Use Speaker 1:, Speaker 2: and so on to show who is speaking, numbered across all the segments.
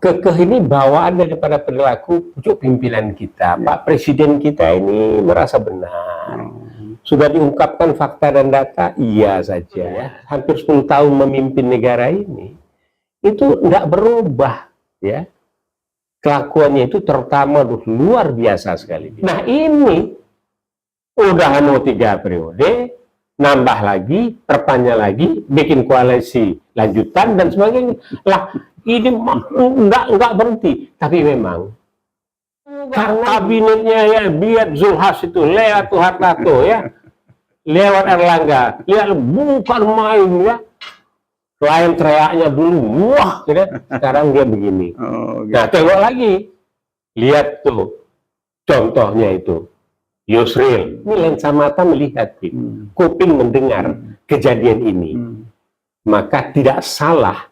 Speaker 1: kekeh ini bawaan daripada perilaku pucuk pimpinan kita. Pak Presiden kita ini merasa benar. Sudah diungkapkan fakta dan data, iya saja. Ya. Hampir 10 tahun memimpin negara ini, itu tidak berubah. Ya. Kelakuannya itu terutama luar biasa sekali. Nah ini, udah mau 3 periode, nambah lagi, perpanjang lagi, bikin koalisi lanjutan dan sebagainya. Lah, ini enggak berhenti, tapi memang karena kabinetnya ya biar Zulhas itu lewat Hartarto ya, lewat Erlangga, lihat bukan main ya, klien teriaknya dulu, wah, gitu. Sekarang dia begini. Gitu. Nah, tengok lagi, lihat tuh, contohnya itu, Yusril, ini lensa mata melihat, kuping mendengar kejadian ini, maka tidak salah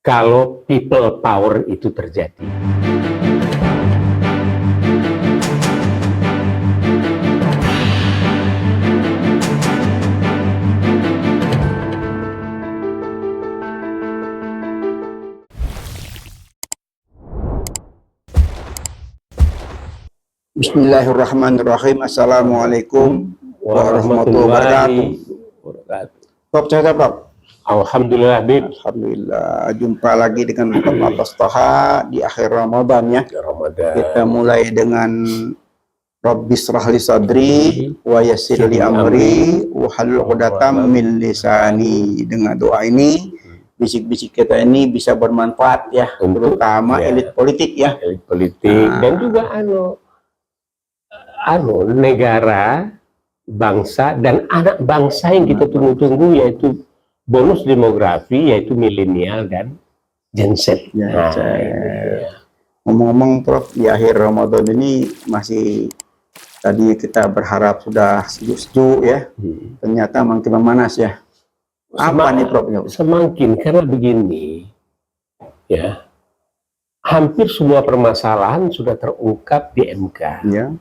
Speaker 1: kalau people power itu terjadi.
Speaker 2: Bismillahirrahmanirrahim. Assalamualaikum warahmatullahi wabarakatuh. Prof, sehat Prof?
Speaker 1: Alhamdulillah, Bib.
Speaker 2: Alhamdulillah. Jumpa lagi dengan Prof Toha di akhir Ramadan ya. Kita mulai dengan Rabbis shrahli sadri wa yassir li amri wa halul 'uqdatam min lisani. Dengan doa ini bisik-bisik kita ini bisa bermanfaat ya, terutama elit politik ya.
Speaker 1: Elit politik dan juga negara, bangsa dan anak bangsa yang kita tunggu-tunggu, yaitu bonus demografi, yaitu milenial dan Gen Z.
Speaker 2: Ngomong-ngomong Prof, di akhir Ramadan ini masih tadi kita berharap sudah sejuk-sejuk ya, ternyata makin memanas ya. Apa nih Prof?
Speaker 1: Semakin, karena begini ya, hampir semua permasalahan sudah terungkap di MK.
Speaker 2: Ya.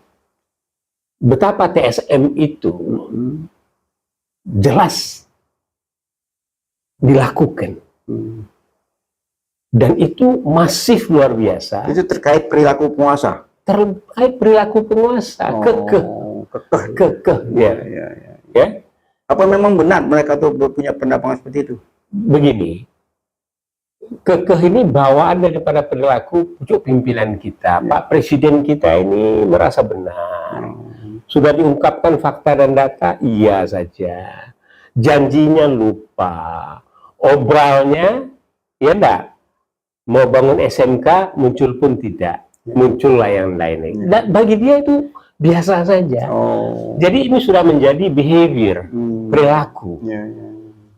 Speaker 1: Betapa TSM itu jelas dilakukan, dan itu masif luar biasa.
Speaker 2: Itu terkait perilaku penguasa.
Speaker 1: Terkait perilaku penguasa, kekeh, ya.
Speaker 2: Apa memang benar mereka tuh punya pendapat seperti itu? Begini,
Speaker 1: kekeh ini bawaan daripada perilaku pucuk pimpinan kita. Pak Presiden kita ini merasa benar. Sudah diungkapkan fakta dan data, iya saja. Janjinya lupa. Obralnya, ya enggak. Mau bangun SMK, muncul pun tidak. Muncullah yang lain. Bagi dia itu biasa saja. Jadi ini sudah menjadi behavior, perilaku.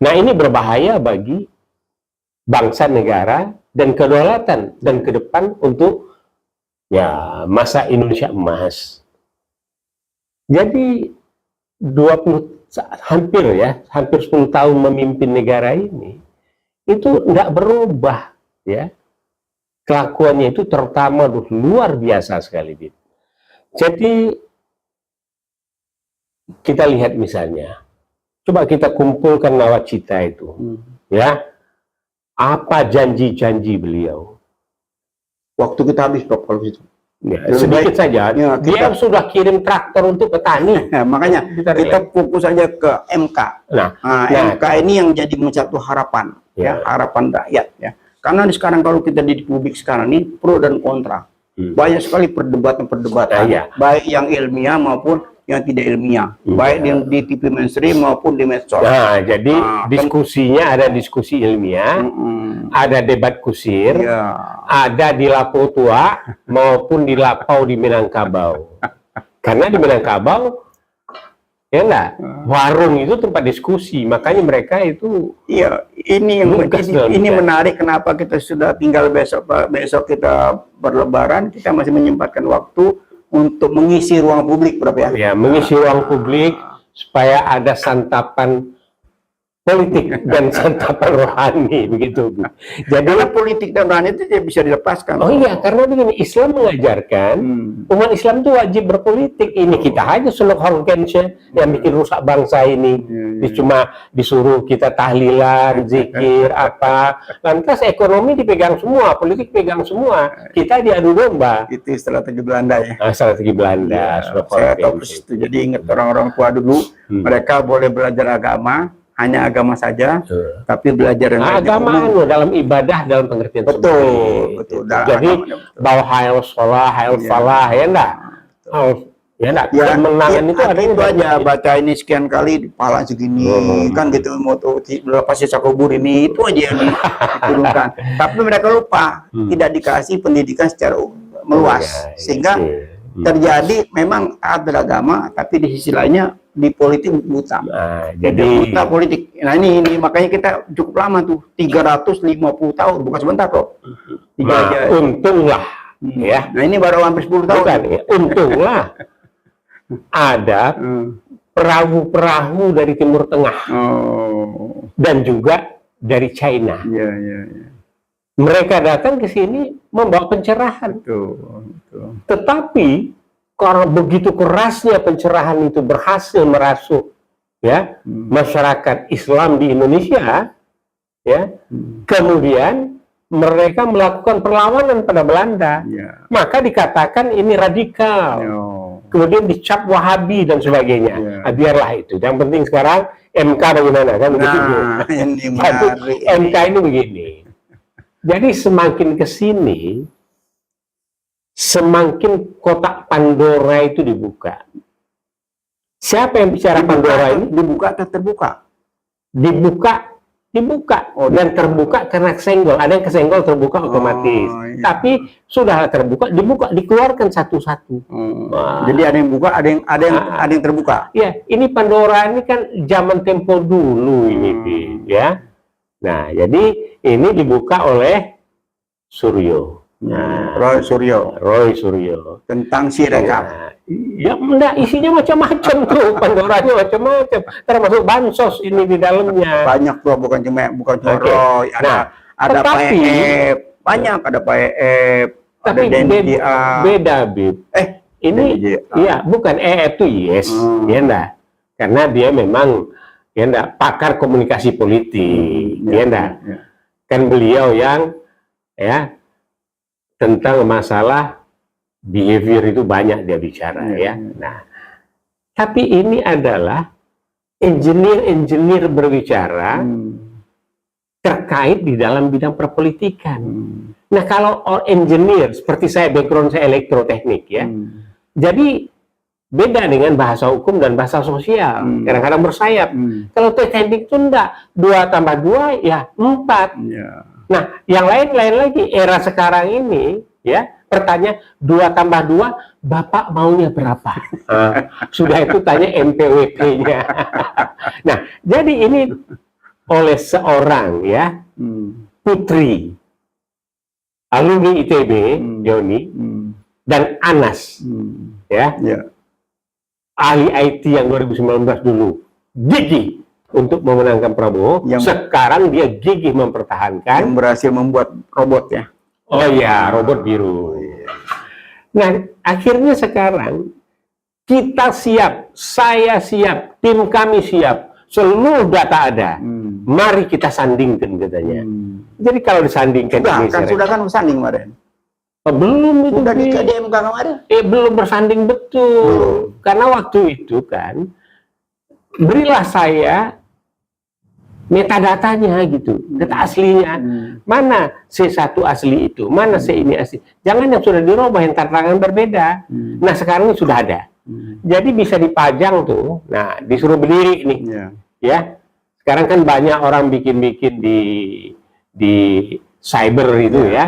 Speaker 1: Nah ini berbahaya bagi bangsa, negara, dan kedaulatan, dan ke depan untuk ya masa Indonesia emas. Jadi hampir 10 tahun memimpin negara ini, itu tidak berubah ya. Kelakuannya itu terutama luar biasa sekali. Jadi kita lihat misalnya, coba kita kumpulkan nawacita itu, ya, apa janji-janji beliau.
Speaker 2: Waktu kita habis Prof kalau itu.
Speaker 1: Ya, sedikit saja. Ya, dia sudah kirim traktor untuk petani.
Speaker 2: Makanya kita fokus saja ke MK. MK ini yang jadi satu harapan, ya, harapan rakyat ya. Karena sekarang kalau kita di publik sekarang ini pro dan kontra, banyak sekali perdebatan, baik yang ilmiah maupun yang tidak ilmiah, baik di TV mainstream maupun di medsos.
Speaker 1: Nah, jadi diskusinya ada diskusi ilmiah, ada debat kusir, ada di Lapo Tua maupun di Lapau di Minangkabau. Karena di Minangkabau, ya enggak, warung itu tempat diskusi, makanya mereka itu.
Speaker 2: Iya, ini menarik. Kenapa kita sudah tinggal besok kita berlebaran, kita masih menyempatkan waktu untuk mengisi ruang publik, Prof ya?
Speaker 1: Ya, mengisi ruang publik supaya ada santapan politik dan santapan rohani, begitu Bu. Jadi
Speaker 2: Karena politik dan rohani itu tidak bisa dilepaskan.
Speaker 1: oh iya, karena begini, Islam mengajarkan umat Islam itu wajib berpolitik. Ini kita aja Sherlock Holmes yang bikin rusak bangsa ini. Cuma disuruh kita tahlilan, zikir, apa. Lantas ekonomi dipegang semua, politik pegang semua. Kita diadu domba.
Speaker 2: Itu strategi Belanda ya.
Speaker 1: Strategi Belanda. Sherlock
Speaker 2: Saya tahu
Speaker 1: Holmes.
Speaker 2: persis itu. Jadi ingat orang-orang tua dulu, mereka boleh belajar agama, hanya agama saja, tapi belajar yang lainnya
Speaker 1: agama
Speaker 2: umum.
Speaker 1: dalam ibadah dalam pengertian
Speaker 2: Betul,
Speaker 1: seperti
Speaker 2: betul.
Speaker 1: itu. Jadi bahwa hayal sholah, hayal falah, ya enggak? Ya enggak? Kemenangan itu ada
Speaker 2: itu aja baca ini sekian kali pala segini kan gitu, mau tuh lepas sisa kubur ini itu aja yang diturunkan. Tapi mereka lupa tidak dikasih pendidikan secara meluas, sehingga terjadi memang taat beragama, tapi di sisi lainnya di politik buta.
Speaker 1: Jadi
Speaker 2: buta politik. Nah ini makanya kita cukup lama tuh 350 tahun, bukan sebentar kok.
Speaker 1: Untunglah ya.
Speaker 2: Nah ini baru hampir 10 tahun.
Speaker 1: Bukan, ya. Untunglah ada perahu-perahu dari Timur Tengah dan juga dari China. Mereka datang ke sini membawa pencerahan. Tetapi karena begitu kerasnya pencerahan itu berhasil merasuk ya masyarakat Islam di Indonesia, ya kemudian mereka melakukan perlawanan pada Belanda, maka dikatakan ini radikal, kemudian dicap Wahabi dan sebagainya. Biarlah itu. Yang penting sekarang MK bagaimana kan begitu. MK ini begini. Jadi semakin ke sini, semakin kotak Pandora itu dibuka. Siapa yang bicara Pandora ini?
Speaker 2: Dibuka atau terbuka?
Speaker 1: Dibuka dan terbuka karena kesenggol. Ada yang kesenggol terbuka otomatis. Tapi sudah terbuka, dibuka, dikeluarkan satu-satu.
Speaker 2: Jadi ada yang buka, ada yang terbuka.
Speaker 1: Ya, ini Pandora ini kan zaman tempo dulu ini, ya. Nah, jadi ini dibuka oleh Suryo.
Speaker 2: Roy Suryo
Speaker 1: Tentang
Speaker 2: Sirekap.
Speaker 1: Ya enggak, isinya macam-macam tuh, Pandoranya macam-macam, termasuk bansos ini di dalamnya.
Speaker 2: Banyak tuh, bukan cuma Roy, ada PEP, banyak ada PEP,
Speaker 1: tapi beda Bib. Ini iya, bukan itu yes, ya enggak. Karena dia memang ya enggak pakar komunikasi politik, ya enggak. Kan beliau yang ya tentang masalah behavior itu banyak dia bicara ya. Nah, tapi ini adalah engineer berbicara terkait di dalam bidang perpolitikan. Nah, kalau engineer seperti saya, background saya elektroteknik ya. Jadi beda dengan bahasa hukum dan bahasa sosial. Kadang-kadang bersayap. Kalau teknik itu enggak, 2 tambah 2 ya 4. Nah, yang lain lagi, era sekarang ini, ya, pertanyaan 2 tambah 2, Bapak maunya berapa? Sudah itu tanya NPWP-nya. Nah, jadi ini oleh seorang, ya, putri, alumni ITB, Yoni, dan Anas, ya, ahli IT yang 2019 dulu, gigih untuk memenangkan Prabowo, sekarang dia gigih mempertahankan.
Speaker 2: Yang berhasil membuat robot ya.
Speaker 1: Oh iya, robot biru. Nah, akhirnya sekarang kita siap, saya siap, tim kami siap, seluruh data ada. Mari kita sandingkan katanya. Jadi kalau disandingkan
Speaker 2: sudah kan sanding kemarin.
Speaker 1: Belum itu.
Speaker 2: Sudah di KDMK kemarin.
Speaker 1: Belum bersanding betul. Karena waktu itu kan berilah saya metadatanya gitu, data aslinya. Mana C1 asli itu, mana C ini asli. Jangan yang sudah dirubah, yang tantangan berbeda. Nah, sekarang ini sudah ada. Jadi bisa dipajang tuh. Nah, disuruh berdiri nih. Ya. Sekarang kan banyak orang bikin-bikin di cyber itu ya.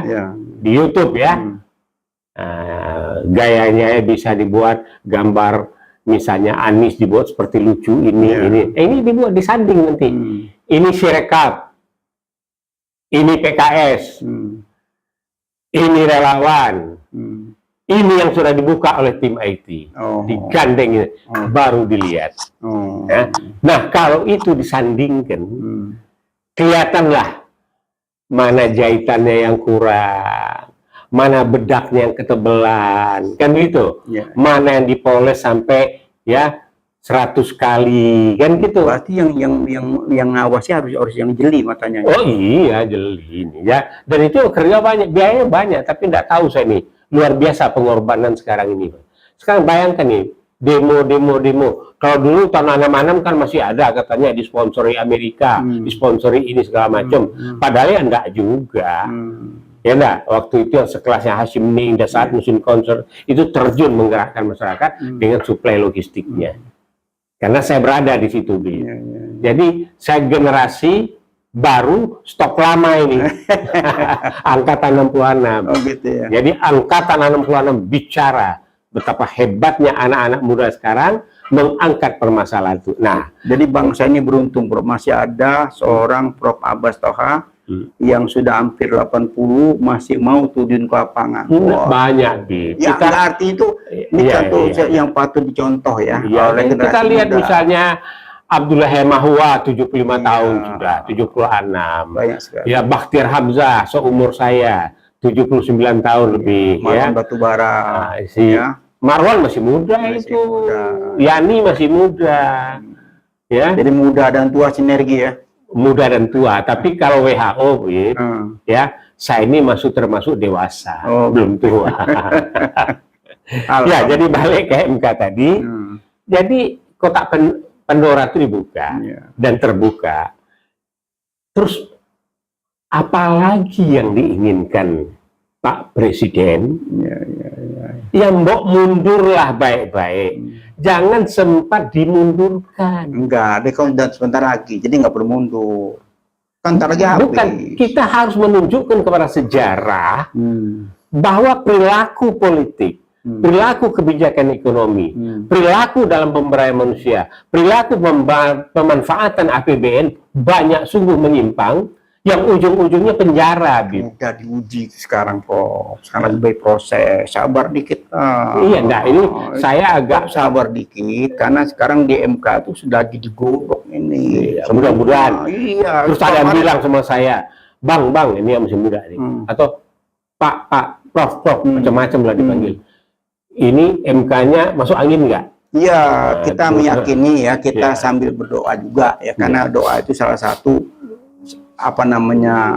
Speaker 1: Di YouTube ya. Gayanya bisa dibuat gambar, misalnya Anies dibuat seperti lucu ini. Ini dibuat disanding nanti. Ini Sirekap, ini PKS, ini relawan, Ini yang sudah dibuka oleh tim IT, digandeng ini, baru dilihat. Ya. Nah, kalau itu disandingkan, kelihatanlah mana jahitannya yang kurang, mana bedaknya yang ketebelan, kan gitu. Mana yang dipoles sampai ya 100 kali, kan gitu.
Speaker 2: Berarti yang ngawasi harus yang jeli matanya.
Speaker 1: Oh iya, jeli ini ya. Dan itu kerja banyak, biayanya banyak, tapi nggak tahu saya nih. Luar biasa pengorbanan sekarang ini. Sekarang bayangkan nih, demo. Kalau dulu tahun nanam-nanam kan masih ada katanya disponsori Amerika, disponsori ini segala macam. Padahal ya enggak juga. Ya enggak, waktu itu yang sekelasnya Hashim Ning, saat musim konser, itu terjun menggerakkan masyarakat dengan suplai logistiknya. Karena saya berada di situ. Jadi saya generasi baru stok lama ini. Angkatan 66.
Speaker 2: Gitu ya.
Speaker 1: Jadi angkatan 66 bicara betapa hebatnya anak-anak muda sekarang mengangkat permasalahan itu. Nah,
Speaker 2: jadi bangsa ini beruntung, Prof. Masih ada seorang Prof. Abbas Toha yang sudah hampir 80 masih mau turun ke lapangan.
Speaker 1: Banyak gitu.
Speaker 2: Ya, arti itu ini contoh yang patut dicontoh ya.
Speaker 1: Kita lihat muda. Misalnya Abdullah Hemahua 75 tahun sudah, 76.
Speaker 2: Banyak sekali.
Speaker 1: Ya, Bakhtiar Hamzah seumur saya 79 tahun lebih.
Speaker 2: Marwan Batubara.
Speaker 1: Marwan masih muda itu. Yani masih muda. Ya.
Speaker 2: Jadi muda dan tua sinergi ya.
Speaker 1: Muda dan tua. Tapi kalau WHO ya, saya ini termasuk dewasa, belum tua. Ya, jadi balik ke MK tadi. Jadi kotak Pandora itu dibuka dan terbuka. Terus apalagi yang diinginkan Pak Presiden? Yang mbok mundurlah baik-baik. Jangan sempat dimundurkan.
Speaker 2: Enggak, dan sebentar lagi. Jadi nggak perlu mundur. Kan ntar lagi habis.
Speaker 1: Bukan, kita harus menunjukkan kepada sejarah bahwa perilaku politik, perilaku kebijakan ekonomi, perilaku dalam pemberdayaan manusia, perilaku pemanfaatan APBN banyak sungguh menyimpang, yang ujung-ujungnya penjara.
Speaker 2: Udah diuji sekarang, Prof. Sekarang lebih proses, sabar dikit.
Speaker 1: Iya, enggak, ini saya agak
Speaker 2: sabar dikit karena sekarang di MK itu sudah lagi digodok ini.
Speaker 1: Mudah-mudahan.
Speaker 2: Iya.
Speaker 1: Terus ada yang bilang sama saya, Bang, ini yang masih muda nih, atau Pak, Prof, macam-macam lah dipanggil. Ini MK-nya masuk angin nggak?
Speaker 2: Iya, kita meyakini ya, kita sambil berdoa juga ya, karena doa itu salah satu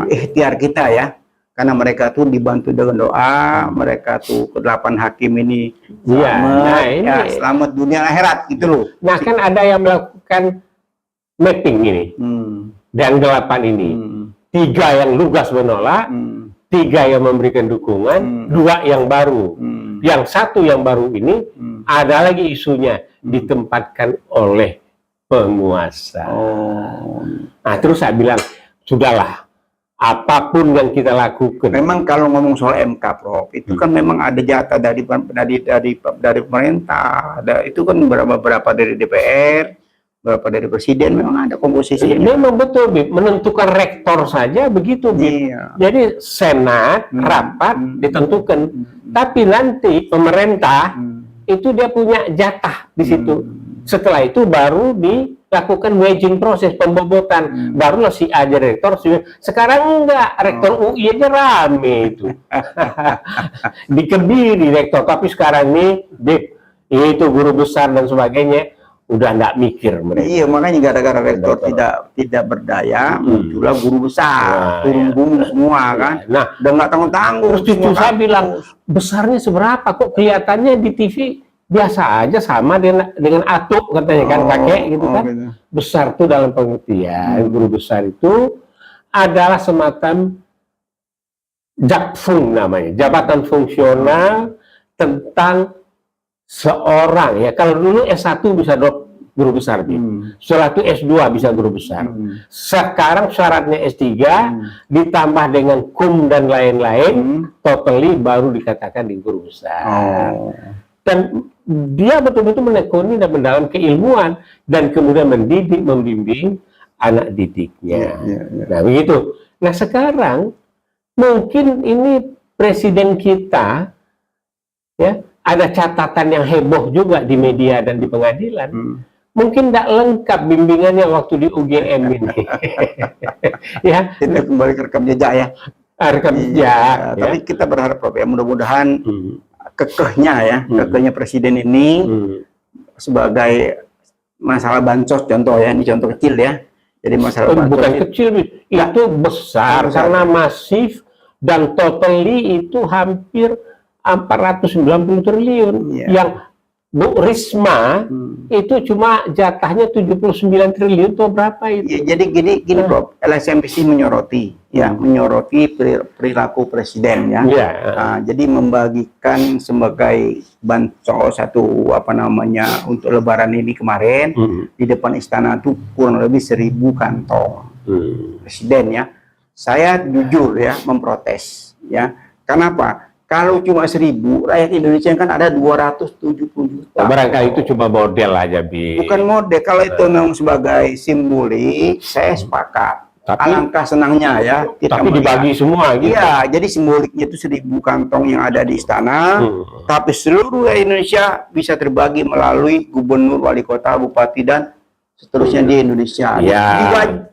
Speaker 2: ikhtiar kita ya, karena mereka tuh dibantu dengan doa, mereka tuh ke-8 hakim ini selamat, selamat dunia akhirat gitu loh.
Speaker 1: Nah, kan ada yang melakukan mapping ini dan 8 ini, 3 yang lugas menolak, 3 yang memberikan dukungan, 2 yang baru. Yang 1 yang baru ini ada lagi isunya ditempatkan oleh penguasa. Nah, terus saya bilang, sudahlah, apapun yang kita lakukan.
Speaker 2: Memang kalau ngomong soal MK, Prof, itu kan memang ada jatah dari pemerintah, itu kan berapa dari DPR, berapa dari presiden, memang ada komposisinya.
Speaker 1: Memang betul, Bib. Menentukan rektor saja begitu, Bib. Jadi senat rapat ditentukan, tapi nanti pemerintah itu dia punya jatah di situ. Setelah itu baru dilakukan wedging proses pembobotan, barulah si A jadi rektor. Sekarang enggak, rektor UI aja rame itu. Dikebiri rektor, tapi sekarang nih itu guru besar dan sebagainya udah enggak mikir mereka.
Speaker 2: Iya, makanya gara-gara rektor tidak berdaya, muncullah guru besar, turun gunung semua kan.
Speaker 1: Nah,
Speaker 2: udah nggak tanggung-tanggung.
Speaker 1: Terus cucu saya bilang, besarnya seberapa kok kelihatannya di TV biasa aja, sama dengan atuk katanya kan, kakek gitu kan. Gitu. Besar tuh dalam pengertian guru besar itu adalah semacam jakfung namanya, jabatan fungsional tentang seorang ya. Kalau dulu S1 bisa guru besar, setelah itu S2 bisa guru besar. Sekarang syaratnya S3 ditambah dengan kum dan lain-lain, totally baru dikatakan di guru besar. Dan dia betul-betul menekuni dan mendalam keilmuan dan kemudian mendidik, membimbing anak didiknya. Nah, begitu. Nah, sekarang mungkin ini presiden kita ya, ada catatan yang heboh juga di media dan di pengadilan. Mungkin tidak lengkap bimbingannya waktu di UGM ini. Ya,
Speaker 2: Itu kembali ke rekam jejak ya.
Speaker 1: rekam
Speaker 2: Iya,
Speaker 1: jejak.
Speaker 2: tapi kita berharap Prof, ya mudah-mudahan kekehnya presiden ini sebagai masalah bansos contoh ya, ini contoh kecil ya. Jadi masalah bansos
Speaker 1: Bukan kecil, itu besar karena masif dan totally itu hampir 490 triliun. Yang Bu Risma itu cuma jatahnya 79 triliun atau berapa itu?
Speaker 2: Ya, jadi gini Prof, LSMPC menyoroti perilaku presiden ya. Nah, jadi membagikan sebagai bansos satu untuk Lebaran ini kemarin di depan istana itu kurang lebih 1.000 kantong presiden ya. Saya jujur ya memprotes ya. Kenapa? Kalau cuma 1.000, rakyat Indonesia kan ada 270 juta.
Speaker 1: Barangkali itu cuma model aja, Bi.
Speaker 2: Bukan model, kalau itu memang sebagai simbolik, saya sepakat. Alangkah senangnya ya.
Speaker 1: Tapi dibagi semua gitu.
Speaker 2: Iya, jadi simboliknya itu 1.000 kantong yang ada di istana, tapi seluruh Indonesia bisa terbagi melalui gubernur, wali kota, bupati, dan seterusnya di Indonesia.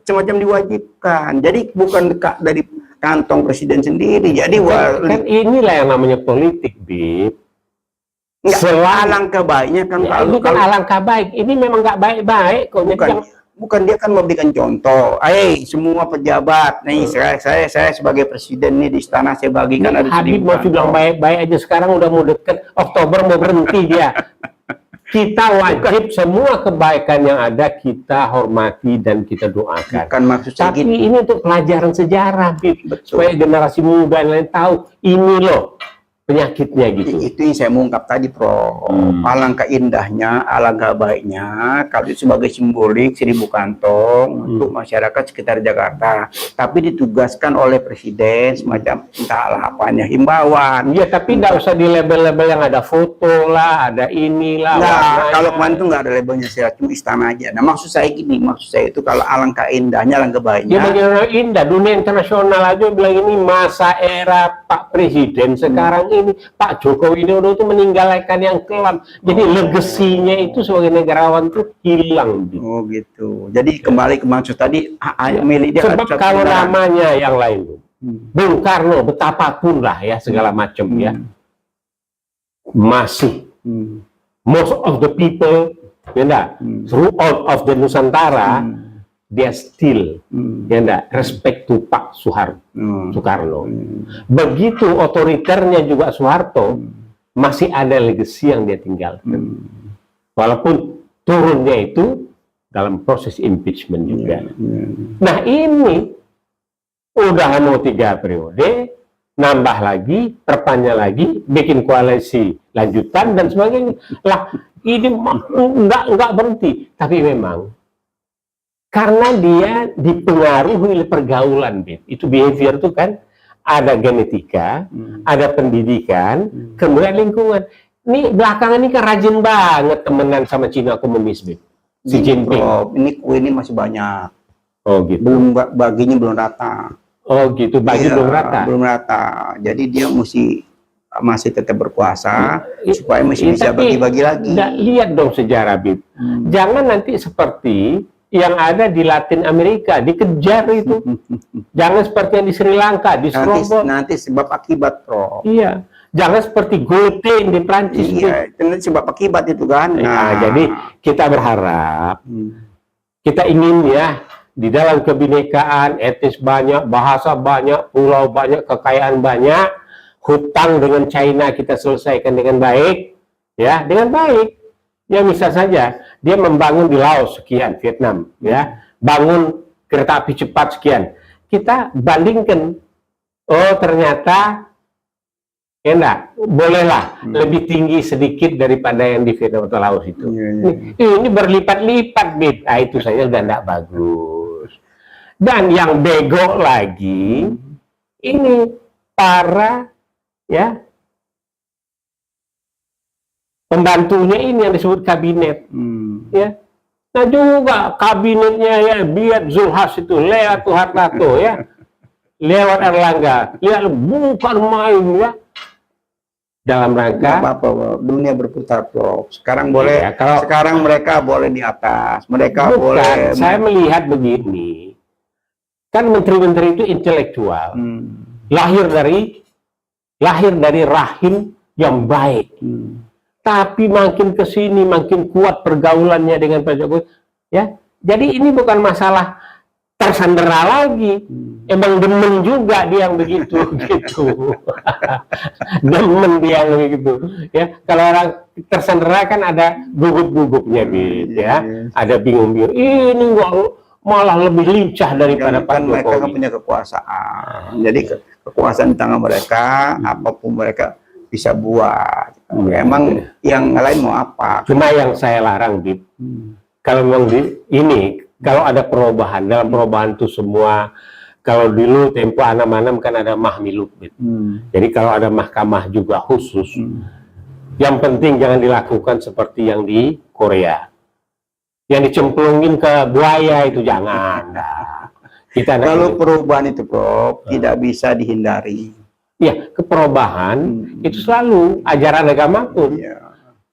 Speaker 2: Semacam diwajibkan. Jadi bukan dekat dari kantong presiden sendiri. Jadi
Speaker 1: kan inilah yang namanya politik, Bib.
Speaker 2: Alangkah baiknya kan.
Speaker 1: Ini kan alangkah baik. Ini memang nggak baik-baik kok.
Speaker 2: Bukan, dia kan memberikan contoh. Semua pejabat nih, saya sebagai presiden nih di istana saya bagikan.
Speaker 1: Habib masih bilang baik-baik aja, sekarang udah mau deket Oktober mau berhenti dia. Kita wajib semua kebaikan yang ada kita hormati dan kita doakan.
Speaker 2: Bukan maksud saya
Speaker 1: tapi ini untuk pelajaran sejarah, supaya generasi muda yang lain tahu ini loh penyakitnya gitu.
Speaker 2: Itu yang saya mengungkap tadi, Prof. Alangkah indahnya, alangkah baiknya kalau sebagai simbolik 1.000 kantong untuk masyarakat sekitar Jakarta. Tapi ditugaskan oleh presiden semacam entahlah apanya, himbauan.
Speaker 1: Iya, tapi nggak usah di label-label yang ada foto lah, ada inilah.
Speaker 2: Nah, kalau kemarin itu nggak ada labelnya, saya cuma istana aja. Nah, maksud saya itu kalau alangkah indahnya, alangkah baiknya.
Speaker 1: Ya bagaimana indah, dunia internasional aja bilang ini masa era Pak Presiden sekarang ini Pak Joko Widodo itu meninggalkan yang kelam. Jadi legasinya itu sebagai negarawan itu hilang.
Speaker 2: Oh gitu. Jadi kembali ke maksud tadi, milik dia.
Speaker 1: Sebab kalau namanya yang lain, Bung Karno, betapapun lah ya segala macam ya, masih most of the people, ya enggak, throughout of the Nusantara, dia still ya enggak, respect to Pak Soekarno. Begitu otoriternya juga Soeharto, masih ada legacy yang dia tinggalkan. Walaupun turunnya itu dalam proses impeachment juga. Nah ini udah mau 3 periode, nambah lagi, perpanjang lagi, bikin koalisi lanjutan dan sebagainya. Lah ini nggak berhenti, tapi memang karena dia dipengaruhi oleh pergaulan, itu behavior itu kan ada genetika, ada pendidikan, kemudian lingkungan. Ini belakangan ini kan rajin banget temenan sama Cina komunis, si Jinping.
Speaker 2: Ini kue ini masih banyak.
Speaker 1: Oh gitu.
Speaker 2: Baginya belum rata.
Speaker 1: Oh gitu, bagi belum rata.
Speaker 2: Belum rata. Jadi dia masih tetap berkuasa supaya masih bisa bagi-bagi lagi.
Speaker 1: Lihat dong sejarah, Bib. Jangan nanti seperti yang ada di Latin Amerika, dikejar itu. Jangan seperti yang di Sri Lanka, diserobot.
Speaker 2: Nanti sebab akibat, Prof.
Speaker 1: Iya. Jangan seperti Guillotine di Prancis.
Speaker 2: Iya, itu sebab akibat itu kan.
Speaker 1: Nah, jadi kita berharap, kita ingin ya, di dalam kebinekaan, etis banyak, bahasa banyak, pulau banyak, kekayaan banyak, hutang dengan China kita selesaikan dengan baik, ya, dengan baik. Ya misal saja dia membangun di Laos sekian, Vietnam, ya, bangun kereta api cepat sekian. Kita bandingkan, oh ternyata, ya enggak, bolehlah lebih tinggi sedikit daripada yang di Vietnam atau Laos itu. Ini berlipat-lipat, Bib. Nah, itu saja sudah enggak bagus. Dan yang bego lagi, ini para, ya, pembantunya ini yang disebut kabinet, ya. Nah juga kabinetnya ya, biar Zulhas itu lewat Hartarto ya, lewat Erlangga, ya bukan main ya. dalam
Speaker 2: Nggak
Speaker 1: rangka
Speaker 2: apa-apa, Prof. Dunia berputar, Prof. Sekarang boleh,
Speaker 1: ya, kalau
Speaker 2: sekarang mereka boleh di atas, mereka
Speaker 1: bukan,
Speaker 2: boleh.
Speaker 1: saya melihat begini, kan menteri-menteri itu intelektual, lahir dari rahim yang baik, tapi makin ke sini makin kuat pergaulannya dengan Pak Jokowi, ya. Jadi ini bukan masalah tersandera lagi, emang demen juga dia yang begitu, gitu. Demen dia yang begitu, ya. Kalau orang tersandera kan ada gugup-gugupnya, gitu, ya. Ada bingung-bingung. Ini enggak, malah lebih lincah daripada Pak
Speaker 2: Kan mereka kan
Speaker 1: Jokowi.
Speaker 2: punya kekuasaan, jadi kekuasaan di tangan mereka, apapun mereka bisa buat. Emang yang lain mau apa?
Speaker 1: Cuma yang saya larang, Bib, kalau memang kalau ada perubahan, dalam perubahan itu semua, kalau dulu tempo anam-anam kan ada mahmiluk, Bib. Jadi kalau ada mahkamah juga khusus, yang penting jangan dilakukan seperti yang di Korea. Yang dicemplungin ke buaya itu jangan. Nah,
Speaker 2: Kalau perubahan itu, Prof, tidak bisa dihindari.
Speaker 1: Ya, keperubahan itu selalu ajaran agama pun.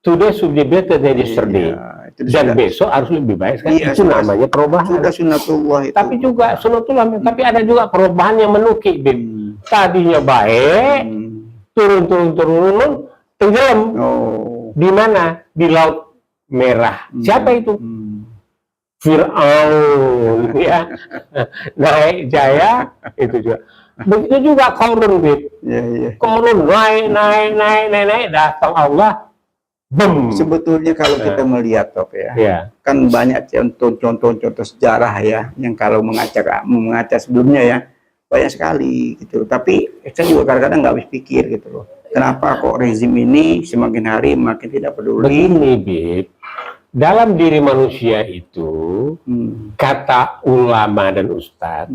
Speaker 1: Today should be better than yesterday. Dan besok harus lebih baik. Kan? Itu namanya perubahan.
Speaker 2: Sudah sunatullah itu.
Speaker 1: Tapi juga sunatullah, tapi ada juga perubahan yang menukik, Bib. Tadinya baik, turun, tenggelam. Di mana? Di Laut Merah. Siapa itu? Fir'aun, ya. Naik jaya, itu juga. Begitu juga Qarun, Bib. Qarun naik, datang Allah. Bum.
Speaker 2: Sebetulnya kalau kita melihat, Prof, ya, kan banyak contoh-contoh sejarah ya, yang kalau mengaca sebelumnya ya, banyak sekali gitu. Tapi saya juga kadang-kadang nggak habis pikir gitu loh. Kenapa kok rezim ini semakin hari makin tidak peduli?
Speaker 1: Begini, Bib. Dalam diri manusia itu, kata ulama dan ustadz,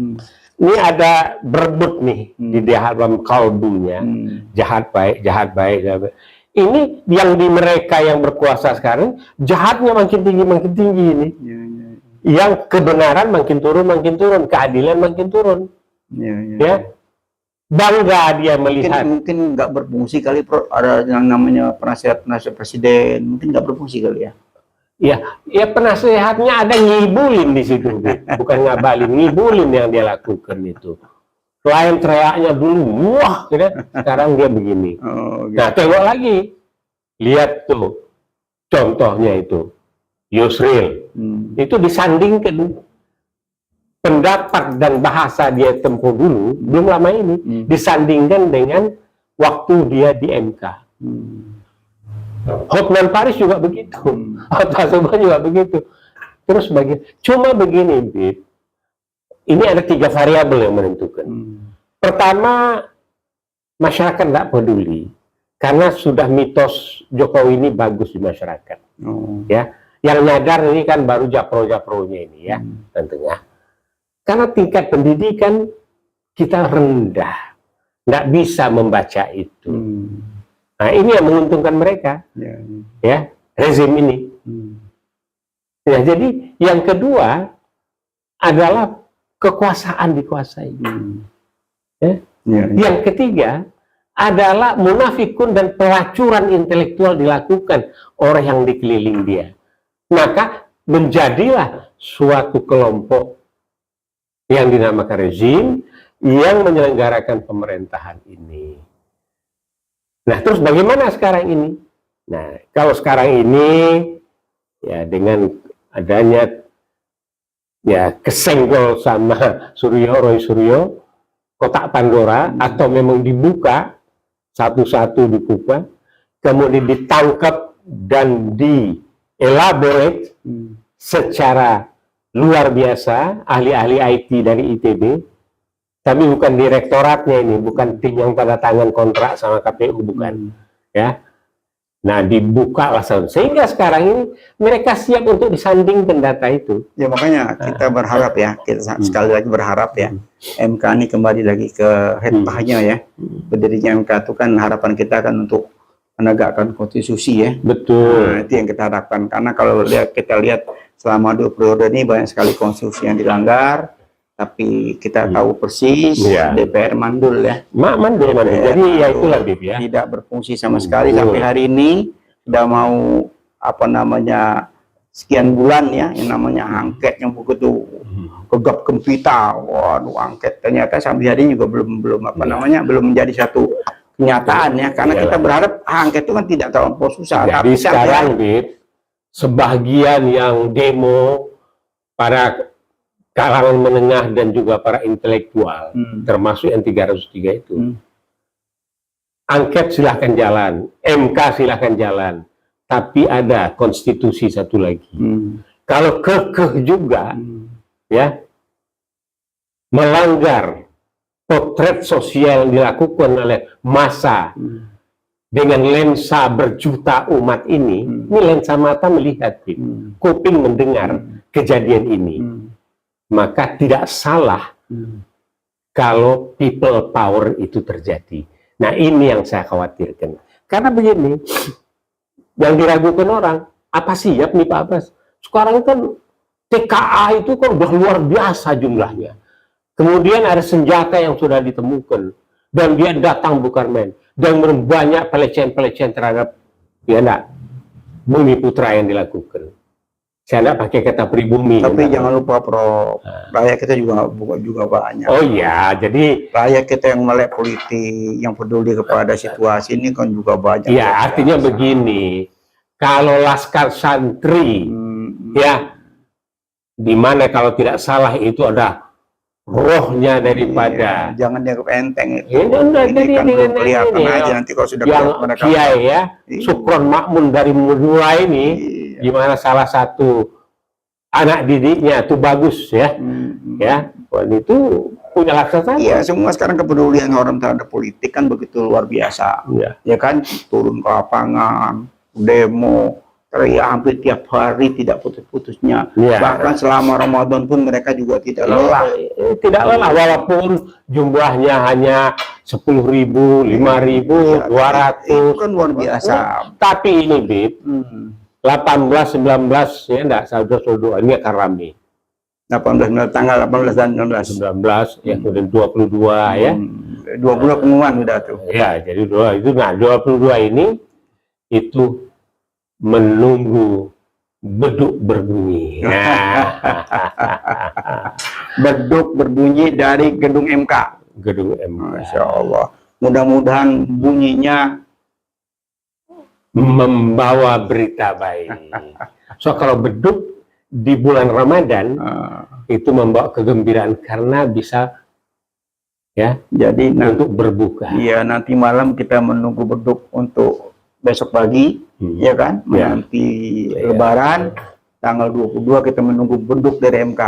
Speaker 1: ini ada berebut nih di dalam kalbunya, jahat baik. Ini yang di mereka yang berkuasa sekarang, jahatnya makin tinggi ini. Yang kebenaran makin turun, keadilan makin turun. Ya, bangga dia melihat.
Speaker 2: Mungkin nggak berfungsi kali, Prof. Ada yang namanya penasihat presiden, mungkin nggak berfungsi kali ya.
Speaker 1: Ya penasehatnya ada ngibulin di situ, bukan ngabalin, ngibulin yang dia lakukan itu. Klien teriaknya dulu, wah, sekarang dia begini. Nah, tengok lagi, lihat tuh, contohnya itu, Yusril, itu disandingkan pendapat dan bahasa dia tempuh dulu, belum lama ini, disandingkan dengan waktu dia di MK. Hotman Paris juga begitu, Hotman juga begitu. Terus cuma begini, Bib. Ini ada 3 variabel yang menentukan. Pertama, masyarakat tidak peduli karena sudah mitos Jokowi ini bagus di masyarakat. Ya, yang nyadar ini kan baru japro-japronya ini ya, tentunya. Karena tingkat pendidikan kita rendah, nggak bisa membaca itu. Nah, ini yang menguntungkan mereka, ya, rezim ini. Ya, jadi yang kedua adalah kekuasaan dikuasai. Yang ketiga adalah munafikun dan pelacuran intelektual dilakukan oleh yang dikeliling dia. Maka menjadilah suatu kelompok yang dinamakan rezim yang menyelenggarakan pemerintahan ini. Nah, terus bagaimana sekarang ini? Nah, kalau sekarang ini ya dengan adanya ya kesenggol sama Roy Suryo, kotak Pandora, atau memang dibuka satu-satu dibuka, kemudian ditangkap dan dielaborate secara luar biasa ahli-ahli IT dari ITB, tapi bukan direktoratnya ini, bukan tim yang pada tangan kontrak sama KPU, bukan, ya. Nah, dibuka lah sehingga sekarang ini mereka siap untuk disandingkan data itu.
Speaker 2: Ya, makanya kita berharap ya, kita sekali lagi berharap ya, MK ini kembali lagi ke hikmahnya ya. Berdirinya MK itu kan harapan kita kan untuk menegakkan konstitusi ya.
Speaker 1: Betul.
Speaker 2: Nah, itu yang kita harapkan, karena kalau kita lihat selama 2 periode ini banyak sekali konstitusi yang dilanggar, tapi kita tahu persis
Speaker 1: Iya.
Speaker 2: DPR mandul ya.
Speaker 1: Mandul.
Speaker 2: DPR
Speaker 1: Jadi ya
Speaker 2: mandul.
Speaker 1: itulah Bib ya.
Speaker 2: Tidak berfungsi sama sekali sampai hari ini sudah mau apa namanya sekian bulan ya yang namanya angket yang begitu gegap gempita. Waduh, angket ternyata sampai hari ini juga belum apa namanya belum menjadi satu kenyataan ya, karena
Speaker 1: Iyalah.
Speaker 2: kita berharap angket itu kan tidak terlampau susah.
Speaker 1: Jadi
Speaker 2: Tapi
Speaker 1: sekarang Bib, sebagian yang demo para kalangan menengah dan juga para intelektual, termasuk yang 303 itu, angket silahkan jalan, MK silahkan jalan, tapi ada konstitusi satu lagi. Kalau kekeh juga, ya, melanggar potret sosial yang dilakukan oleh massa dengan lensa berjuta umat ini lensa mata melihat, kuping mendengar kejadian ini, maka tidak salah kalau people power itu terjadi. Nah, ini yang saya khawatirkan. Karena begini, yang diragukan orang, apa siap nih Pak Abbas? Sekarang kan TKA itu kan udah luar biasa jumlahnya. Kemudian ada senjata yang sudah ditemukan, dan dia datang bukan main, dan banyak pelecehan-pelecehan terhadap bumi putra yang dilakukan. Saya tidak pakai kata pribumi.
Speaker 2: Tapi jangan lupa Prof, rakyat kita juga banyak.
Speaker 1: Oh iya, jadi
Speaker 2: rakyat kita yang melek politik, yang peduli kepada situasi ini kan juga banyak.
Speaker 1: Ya, artinya begini, kalau laskar santri, ya, di mana kalau tidak salah itu ada rohnya daripada.
Speaker 2: Jangan dianggap enteng itu.
Speaker 1: Ini
Speaker 2: kan belum kelihatan aja nanti kalau sudah
Speaker 1: yang
Speaker 2: mereka.
Speaker 1: kiai ya, Sukron Makmun dari Madura ini, di mana salah satu anak didiknya itu bagus ya, ya, itu punya laksana.
Speaker 2: Iya, semua sekarang kepedulian orang terhadap politik kan begitu luar biasa. Ya kan, turun ke lapangan, demo, teriak hampir tiap hari tidak putus-putusnya. Bahkan selama Ramadan pun mereka juga tidak lelah.
Speaker 1: Tidak lelah, walaupun jumlahnya hanya 10.000, 5.000, 200.
Speaker 2: Itu kan luar biasa.
Speaker 1: Tapi ini Bib, 18, 19 ya enggak, saudara-saudara ini akan ramai.
Speaker 2: 18 tanggal 18 dan 19
Speaker 1: ya, kemudian 22 ya.
Speaker 2: 20 pengumuman udah tuh.
Speaker 1: Ya, jadi itu 22 ini itu menunggu beduk berbunyi.
Speaker 2: Beduk berbunyi dari gedung MK.
Speaker 1: Gedung MK.
Speaker 2: Masya Allah. Mudah-mudahan bunyinya
Speaker 1: membawa berita baik. So kalau beduk di bulan Ramadan itu membawa kegembiraan karena bisa ya
Speaker 2: jadi
Speaker 1: untuk berbuka.
Speaker 2: Iya, nanti malam kita menunggu beduk untuk besok pagi, ya kan? Nanti Lebaran tanggal 22 kita menunggu beduk dari MK.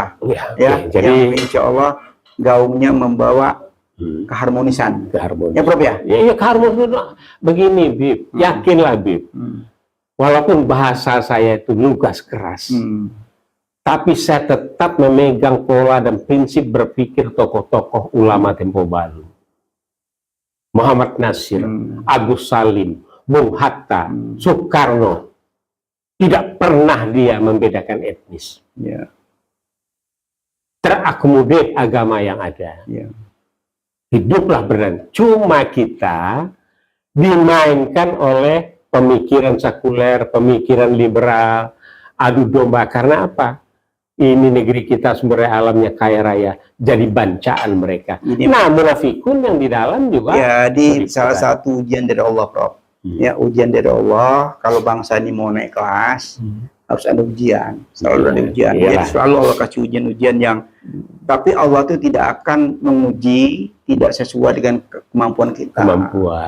Speaker 2: Ya, jadi insya Allah gaungnya membawa keharmonisan. Ya Prof ya?
Speaker 1: Ya keharmonisan. Begini Bib, yakinlah Bib. Walaupun bahasa saya itu lugas keras, tapi saya tetap memegang pola dan prinsip berpikir tokoh-tokoh ulama tempo baru. Muhammad Nasir, Agus Salim, Bung Hatta, Soekarno, tidak pernah dia membedakan etnis. Terakomodir agama yang ada. Hiduplah berdamai. Cuma kita dimainkan oleh pemikiran sekuler, pemikiran liberal, adu domba. Karena apa? Ini negeri kita sumber alamnya kaya raya, jadi bancaan mereka. Nah, munafikun yang di dalam juga.
Speaker 2: Jadi salah satu ujian dari Allah, Prof. Ya, ujian dari Allah. Kalau bangsa ini mau naik kelas, harus ada ujian. Selalu ada ujian. Jadi selalu Allah kasih ujian-ujian yang, tapi Allah itu tidak akan menguji tidak sesuai dengan kemampuan kita.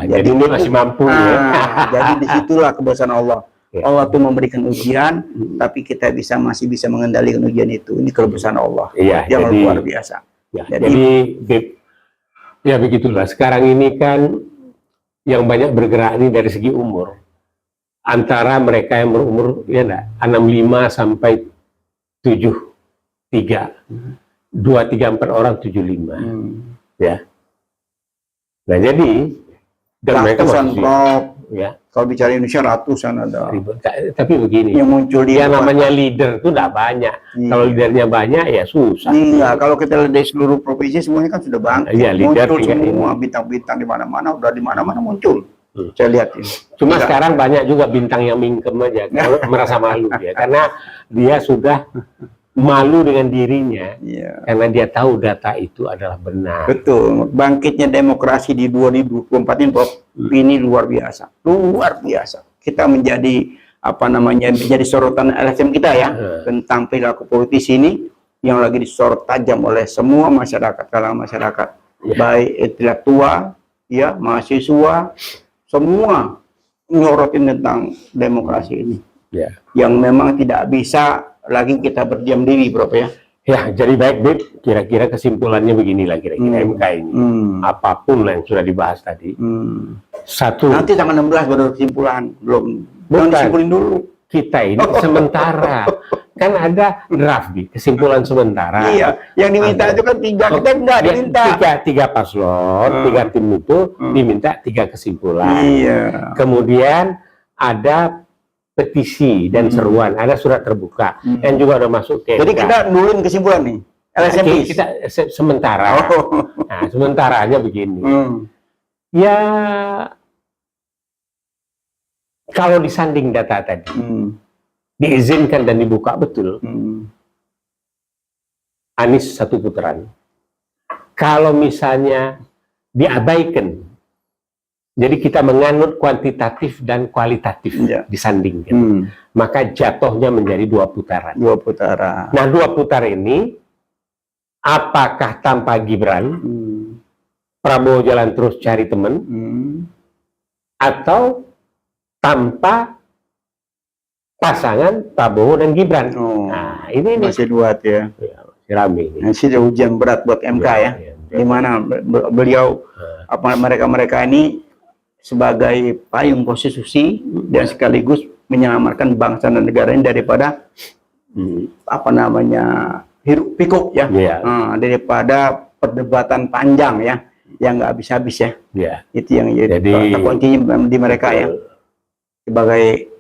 Speaker 1: Jadi ini masih mampu.
Speaker 2: Jadi disitulah kebesaran Allah. Allah tuh memberikan ujian, tapi kita masih bisa mengendalikan ujian itu. Ini kebesaran Allah yang luar biasa.
Speaker 1: Jadi ya begitulah. Sekarang ini kan yang banyak bergerak ini dari segi umur. Antara mereka yang berumur 65 sampai 73. 2, 3, 4 orang 75. Ya. Nah jadi dan mereka
Speaker 2: Prof,
Speaker 1: Ya.
Speaker 2: Kalau bicara Indonesia ratusan ada.
Speaker 1: Ribuan. Tapi begini,
Speaker 2: Yang muncul di
Speaker 1: yang namanya leader itu tidak banyak.
Speaker 2: Iya.
Speaker 1: Kalau leadernya banyak ya susah.
Speaker 2: Enggak, kalau kita lihat dari seluruh provinsi semuanya kan sudah bangkit.
Speaker 1: Iya, leader
Speaker 2: Muncul
Speaker 1: tiga
Speaker 2: semua bintang-bintang di mana-mana, udah di mana-mana muncul. Saya lihat ini.
Speaker 1: Cuma
Speaker 2: Enggak.
Speaker 1: sekarang banyak juga bintang yang mingkem aja, kalau merasa malu ya, karena dia sudah malu dengan dirinya,
Speaker 2: Iya.
Speaker 1: karena dia tahu data itu adalah benar.
Speaker 2: Betul, bangkitnya demokrasi di 2024 ini, Prof, ini luar biasa, luar biasa. Kita menjadi apa namanya, menjadi sorotan LSM kita ya, tentang perilaku politisi ini yang lagi disorot tajam oleh semua masyarakat, kalangan masyarakat, baik intelektual, ya, mahasiswa, semua nyorotin tentang demokrasi ini,
Speaker 1: Ya.
Speaker 2: yang memang tidak bisa lagi kita berdiam diri, Prof ya.
Speaker 1: Ya, jadi baik, Bib. Kira-kira kesimpulannya beginilah kira-kira MK ini. Apapun yang sudah dibahas tadi. Satu,
Speaker 2: Nanti tanggal 16 baru kesimpulan, belum. Jangan
Speaker 1: Bukan.
Speaker 2: disimpulin dulu.
Speaker 1: kita ini sementara. Kan ada draft, Bib, kesimpulan sementara.
Speaker 2: Iya, yang diminta itu kan 3, kita enggak
Speaker 1: Ya,
Speaker 2: diminta.
Speaker 1: tiga paslon, 3 tim itu diminta 3 kesimpulan.
Speaker 2: Iya.
Speaker 1: Kemudian ada petisi dan seruan, ada surat terbuka yang juga udah masuk ke
Speaker 2: Jadi
Speaker 1: MK.
Speaker 2: kita nulin kesimpulan nih. LSM
Speaker 1: kita sementara.
Speaker 2: Oh.
Speaker 1: Nah, sementaranya begini.
Speaker 2: Hmm.
Speaker 1: Ya, kalau disanding data tadi, diizinkan dan dibuka betul, Anies 1 putaran. Kalau misalnya diabaikan, jadi kita menganut kuantitatif dan kualitatif
Speaker 2: Iya.
Speaker 1: disandingkan, maka jatuhnya menjadi 2 putaran.
Speaker 2: 2 putaran.
Speaker 1: Nah, 2 putaran ini, apakah tanpa Gibran, Prabowo jalan terus cari teman, atau tanpa pasangan Prabowo dan Gibran?
Speaker 2: Oh.
Speaker 1: Nah, ini
Speaker 2: Masih 2 ya.
Speaker 1: masih rame ini.
Speaker 2: Masih ada ujian berat buat MK ya. Di mana beliau apa mereka ini sebagai payung konstitusi dan sekaligus menyelamatkan bangsa dan negara ini daripada apa namanya hiruk pikuk ya. Daripada perdebatan panjang ya yang nggak habis-habis ya.
Speaker 1: Ya.
Speaker 2: Itu yang jadi
Speaker 1: Jadi-
Speaker 2: kuncinya di mereka ya, sebagai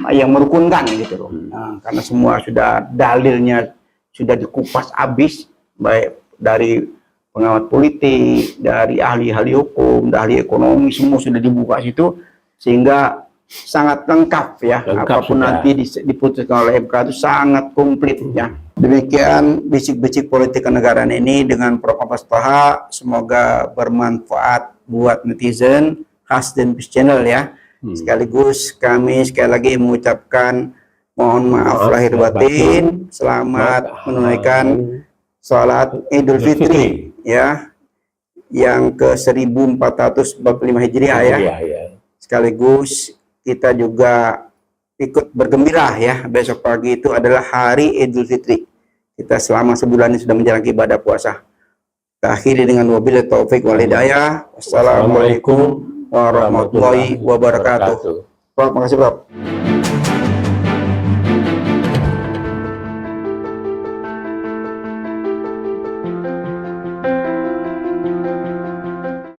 Speaker 2: yang merukunkan gitu loh. Nah, karena semua sudah dalilnya sudah dikupas habis, baik dari pengamat politik, dari ahli-ahli hukum, dari ahli ekonomi, semua sudah dibuka situ, sehingga sangat lengkap ya.
Speaker 1: Lengkap
Speaker 2: Apapun
Speaker 1: sudah.
Speaker 2: nanti diputuskan oleh MK itu sangat komplit ya. Demikian bisik-bisik politik kenegaraan ini dengan Prof. Abbas Tha. Semoga bermanfaat buat netizen khas dan Peace Channel ya. Sekaligus kami sekali lagi mengucapkan mohon maaf lahir batin. Selamat menunaikan sholat Idul Fitri ya, yang ke 1445 Hijriah ya.
Speaker 1: Ya.
Speaker 2: Sekaligus kita juga ikut bergembira ya, besok pagi itu adalah hari Idul Fitri. Kita selama sebulan ini sudah menjalankan ibadah puasa. Kita akhiri dengan wabillahi taufik wal hidayah. Wassalamualaikum warahmatullahi wabarakatuh. Prof, makasih Prof.